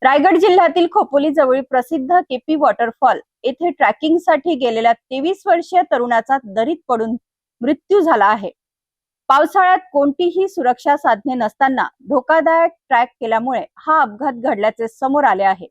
रायगड जिल्ह्यातील खोपोली जवळील प्रसिद्ध केपी वॉटरफॉल येथे ट्रॅकिंगसाठी गेलेल्या 23 वर्षीय तरुणाचा दरीत पडून मृत्यू झाला आहे। पावसाळ्यात कोणतीही सुरक्षा साधने नसताना धोकादायक ट्रॅक केल्यामुळे हा अपघात घडल्याचे समोर आले आहे।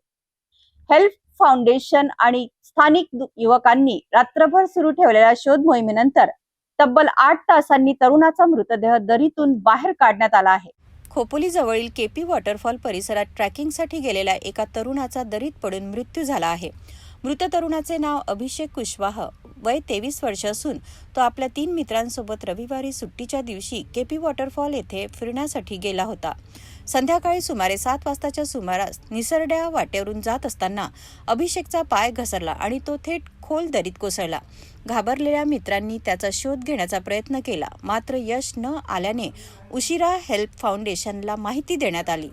हेल्प फाउंडेशन आणि स्थानिक युवकांनी रात्रभर सुरू ठेवलेल्या शोध मोहिमेनंतर तब्बल 8 तासांनी तरुणाचा मृतदेह दरीतून बाहेर काढण्यात आला आहे। खोपोली जवळील केपी वॉटरफॉल परिसरात ट्रॅकिंगसाठी गेलेल्या एका तरुणाचा दरीत पडून मृत्यू झाला आहे। मृत तरुणाचे नाव अभिषेक कुशवाह, वय 23 वर्ष असून तो आपल्या 3 मित्रांसोबत रविवारी सुट्टीच्या दिवशी केपी वॉटरफॉल येथे फिरण्यासाठी गेला होता। संध्याकाळी सुमारे 7 वाजताच्या सुमारास निसरड्या वाटेवरून जात असताना अभिषेकचा पाय घसरला आणि तो थेट खोल दरीत कोसळला। घाबरलेल्या मित्रांनी त्याचा शोध घेण्याचा प्रयत्न केला, मात्र यश न आल्याने उशिरा हेल्प फाउंडेशनला माहिती देण्यात आली।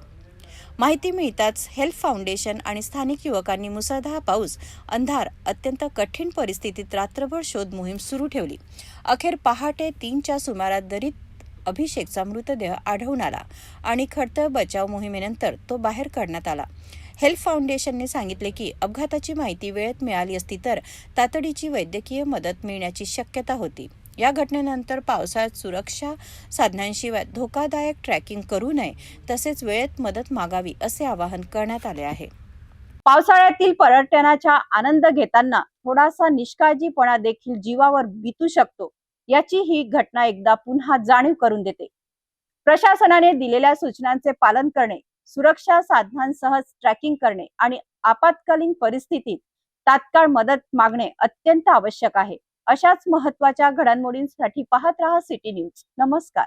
माहिती मिळताच हेल्प फाउंडेशन आणि स्थानिक युवकांनी मुसळधार पाऊस, अंधार, अत्यंत कठीण परिस्थितीत रात्रभर शोध मोहीम सुरू ठेवली। अखेर पहाटे 3च्या सुमारास दरीत अभिषेकचा मृतदेह आढळून आला आणि खडतर बचाव मोहिमेनंतर तो बाहेर काढण्यात आला। हेल्प फाउंडेशनने सांगितले की अपघाताची माहिती वेळेत मिळाली असती तर तातडीची वैद्यकीय मदत मिळण्याची शक्यता होती। या घटनेनंतर पावसाळ्यात सुरक्षा साधनांशिवाय धोकादायक ट्रॅकिंग करू नये, तसेच वेळेत मदत मागावी असे आवाहन करण्यात आले आहे। पावसाळ्यातील पर्यटनाचा आनंद घेताना थोडासा निष्काळजीपणा देखील जीवावर बितू शकतो, याची ही घटना एकदा पुन्हा जाणीव करून देते। प्रशासनाने दिलेल्या सूचनांचे पालन करणे, सुरक्षा साधनांसह ट्रॅकिंग करणे आणि आपत्कालीन परिस्थितीत तात्काळ मदत मागणे अत्यंत आवश्यक आहे। अशाच महत्त्वाच्या घडामोडींसाठी पाहत रहा सिटी न्यूज। नमस्कार।